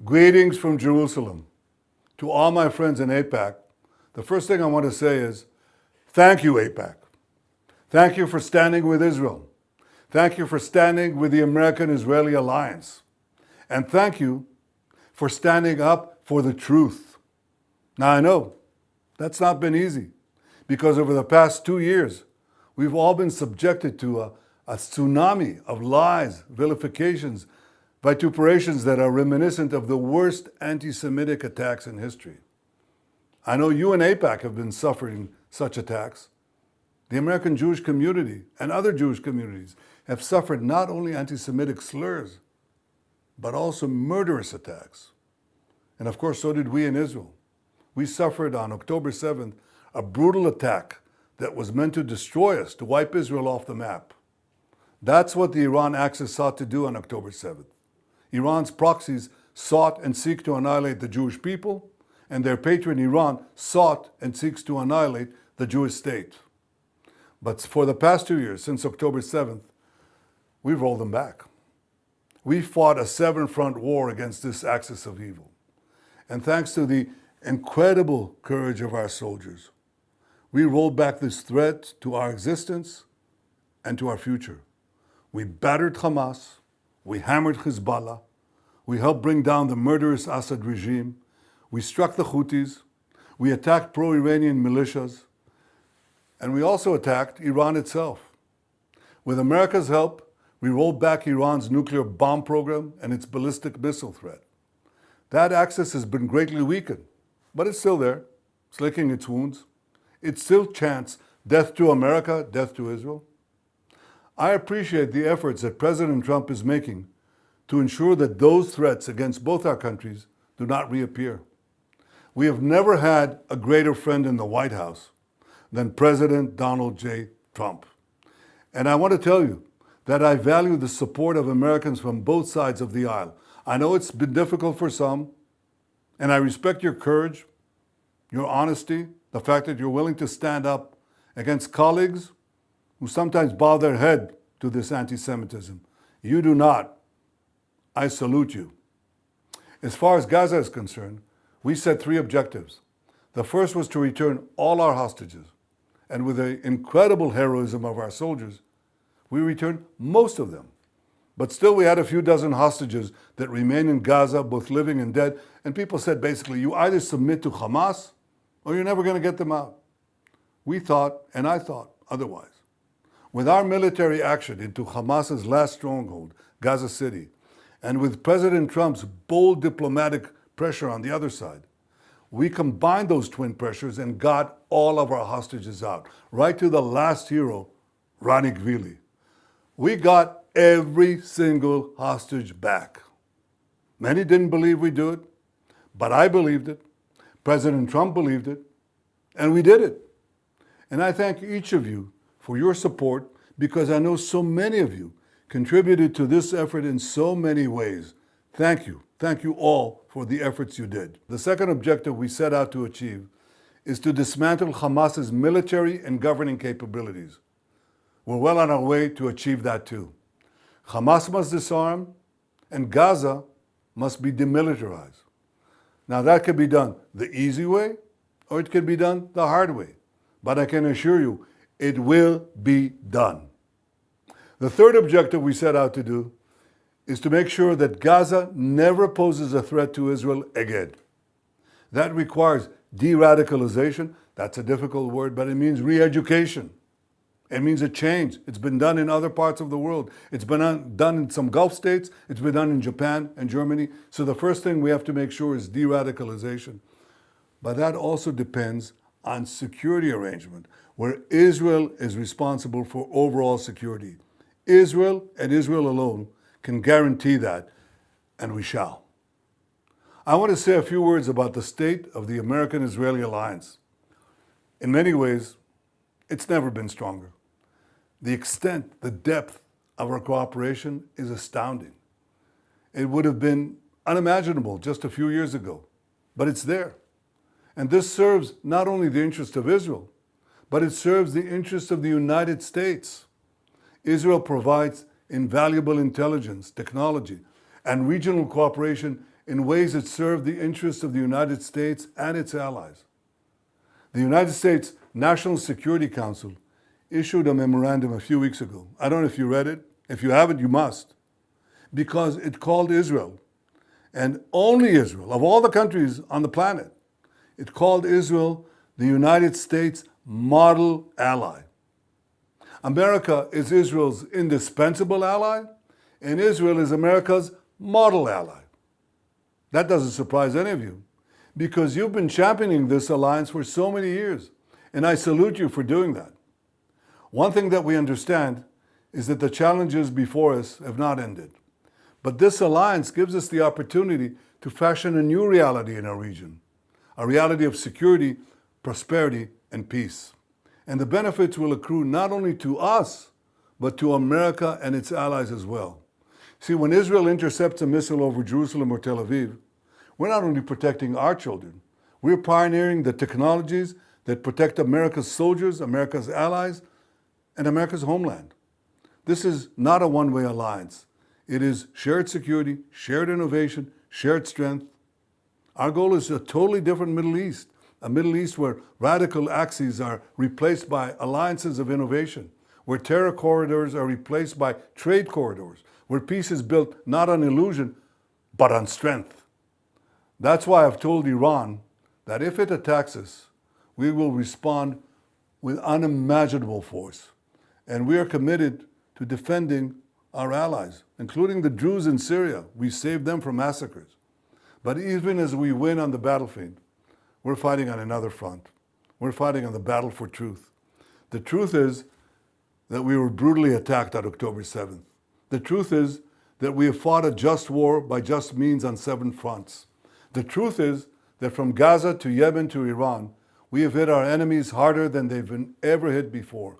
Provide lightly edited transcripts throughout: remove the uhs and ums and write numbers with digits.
Greetings from Jerusalem. To all my friends in AIPAC, the first thing I want to say is, thank you, AIPAC. Thank you for standing with Israel. Thank you for standing with the American-Israeli alliance. And thank you for standing up for the truth. Now I know that's not been easy, because over the past 2 years, we've all been subjected to a tsunami of lies, vilifications, vituperations that are reminiscent of the worst anti-Semitic attacks in history. I know you and AIPAC have been suffering such attacks. The American Jewish community and other Jewish communities have suffered not only anti-Semitic slurs, but also murderous attacks. And of course, so did we in Israel. We suffered on October 7th a brutal attack that was meant to destroy us, to wipe Israel off the map. That's what the Iran Axis sought to do on October 7th. Iran's proxies sought and seek to annihilate the Jewish people, and their patron Iran sought and seeks to annihilate the Jewish state. But for the past 2 years, since October 7th, we've rolled them back. We fought a seven-front war against this axis of evil. And thanks to the incredible courage of our soldiers, we rolled back this threat to our existence and to our future. We battered Hamas, we hammered Hezbollah, we helped bring down the murderous Assad regime, we struck the Houthis, we attacked pro-Iranian militias, and we also attacked Iran itself. With America's help, we rolled back Iran's nuclear bomb program and its ballistic missile threat. That axis has been greatly weakened, but it's still there. It's licking its wounds. It still chants, death to America, death to Israel. I appreciate the efforts that President Trump is making to ensure that those threats against both our countries do not reappear. We have never had a greater friend in the White House than President Donald J. Trump. And I want to tell you that I value the support of Americans from both sides of the aisle. I know it's been difficult for some, and I respect your courage, your honesty, the fact that you're willing to stand up against colleagues who sometimes bow their head to this anti-Semitism. You do not. I salute you. As far as Gaza is concerned, we set 3 objectives. The first was to return all our hostages. And with the incredible heroism of our soldiers, we returned most of them. But still we had a few dozen hostages that remain in Gaza, both living and dead. And people said basically, you either submit to Hamas or you're never going to get them out. We thought, and I thought, otherwise. With our military action into Hamas's last stronghold, Gaza City, and with President Trump's bold diplomatic pressure on the other side, we combined those twin pressures and got all of our hostages out, right to the last hero, Rani Gvili. We got every single hostage back. Many didn't believe we'd do it, but I believed it. President Trump believed it, and we did it. And I thank each of you for your support, because I know so many of you contributed to this effort in so many ways. Thank you. Thank you all for the efforts you did. The second objective we set out to achieve is to dismantle Hamas's military and governing capabilities. We're well on our way to achieve that too. Hamas must disarm, and Gaza must be demilitarized. Now that can be done the easy way, or it can be done the hard way. But I can assure you, it will be done. The third objective we set out to do is to make sure that Gaza never poses a threat to Israel again. That requires de-radicalization. That's a difficult word, but it means re-education. It means a change. It's been done in other parts of the world. It's been done in some Gulf states. It's been done in Japan and Germany. So the first thing we have to make sure is de-radicalization. But that also depends on security arrangement, where Israel is responsible for overall security. Israel and Israel alone can guarantee that, and we shall. I want to say a few words about the state of the American-Israeli alliance. In many ways, it's never been stronger. The extent, the depth of our cooperation is astounding. It would have been unimaginable just a few years ago, but it's there. And this serves not only the interest of Israel, but it serves the interest of the United States. Israel provides invaluable intelligence, technology, and regional cooperation in ways that serve the interests of the United States and its allies. The United States National Security Council issued a memorandum a few weeks ago. I don't know if you read it. If you haven't, you must. Because it called Israel, and only Israel, of all the countries on the planet, it called Israel the United States model ally. America is Israel's indispensable ally, and Israel is America's model ally. That doesn't surprise any of you, because you've been championing this alliance for so many years, and I salute you for doing that. One thing that we understand is that the challenges before us have not ended. But this alliance gives us the opportunity to fashion a new reality in our region, a reality of security, prosperity, and peace. And the benefits will accrue not only to us, but to America and its allies as well. See, when Israel intercepts a missile over Jerusalem or Tel Aviv, we're not only protecting our children, we're pioneering the technologies that protect America's soldiers, America's allies, and America's homeland. This is not a one-way alliance. It is shared security, shared innovation, shared strength. Our goal is a totally different Middle East, a Middle East where radical axes are replaced by alliances of innovation, where terror corridors are replaced by trade corridors, where peace is built not on illusion, but on strength. That's why I've told Iran that if it attacks us, we will respond with unimaginable force. And we are committed to defending our allies, including the Druze in Syria. We saved them from massacres. But even as we win on the battlefield, we're fighting on another front. We're fighting on the battle for truth. The truth is that we were brutally attacked on October 7th. The truth is that we have fought a just war by just means on 7 fronts. The truth is that from Gaza to Yemen to Iran, we have hit our enemies harder than they've been ever hit before.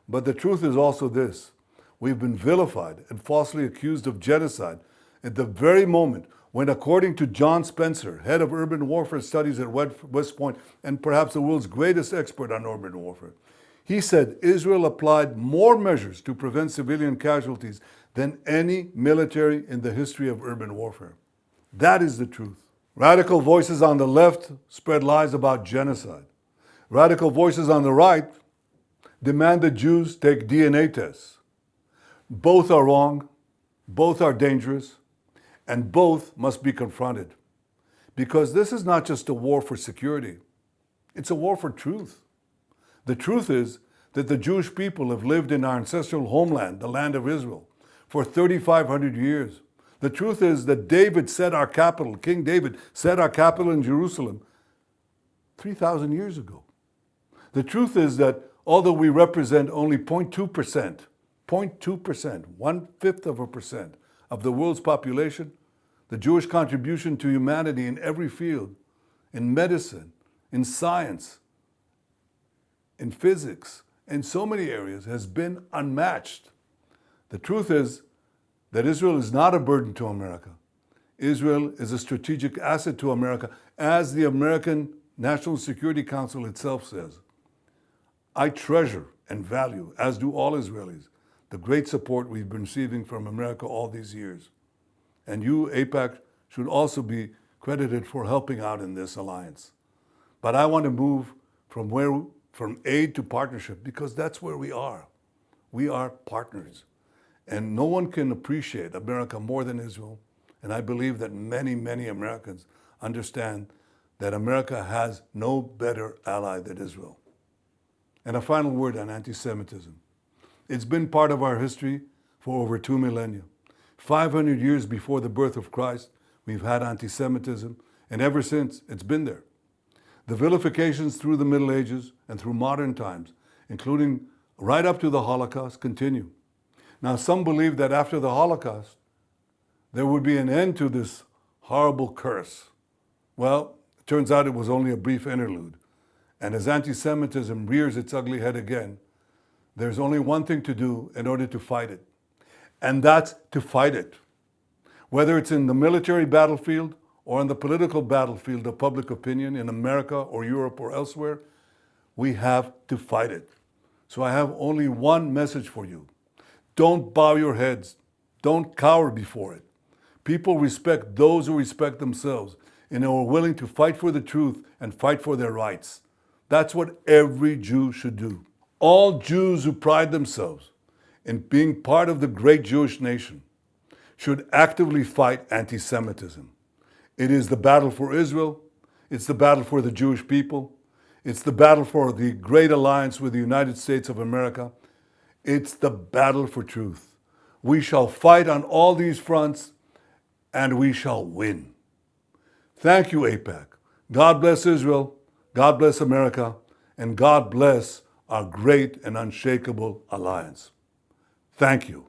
But the truth is also this: we've been vilified and falsely accused of genocide at the very moment when, according to John Spencer, head of urban warfare studies at West Point and perhaps the world's greatest expert on urban warfare, he said Israel applied more measures to prevent civilian casualties than any military in the history of urban warfare. That is the truth. Radical voices on the left spread lies about genocide. Radical voices on the right demand that Jews take DNA tests. Both are wrong, both are dangerous, and both must be confronted. Because this is not just a war for security, it's a war for truth. The truth is that the Jewish people have lived in our ancestral homeland, the land of Israel, for 3,500 years. The truth is that David set our capital, King David set our capital in Jerusalem 3,000 years ago. The truth is that although we represent only 0.2%, 0.5% of the world's population, the Jewish contribution to humanity in every field, in medicine, in science, in physics, in so many areas, has been unmatched. The truth is that Israel is not a burden to America. Israel is a strategic asset to America, as the American National Security Council itself says. I treasure and value, as do all Israelis, the great support we've been receiving from America all these years. And you, AIPAC, should also be credited for helping out in this alliance. But I want to move from aid to partnership, because that's where we are. We are partners. And no one can appreciate America more than Israel. And I believe that many, many Americans understand that America has no better ally than Israel. And a final word on anti-Semitism. It's been part of our history for over 2 millennia. 500 years before the birth of Christ, we've had anti-Semitism, and ever since, it's been there. The vilifications through the Middle Ages and through modern times, including right up to the Holocaust, continue. Now, some believe that after the Holocaust, there would be an end to this horrible curse. Well, it turns out it was only a brief interlude. And as anti-Semitism rears its ugly head again, there's only one thing to do in order to fight it. And that's to fight it. Whether it's in the military battlefield or on the political battlefield of public opinion in America or Europe or elsewhere, we have to fight it. So I have only one message for you. Don't bow your heads. Don't cower before it. People respect those who respect themselves and who are willing to fight for the truth and fight for their rights. That's what every Jew should do. All Jews who pride themselves in being part of the great Jewish nation should actively fight anti-Semitism. It is the battle for Israel. It's the battle for the Jewish people. It's the battle for the great alliance with the United States of America. It's the battle for truth. We shall fight on all these fronts, and we shall win. Thank you, AIPAC. God bless Israel, God bless America, and God bless our great and unshakable alliance. Thank you.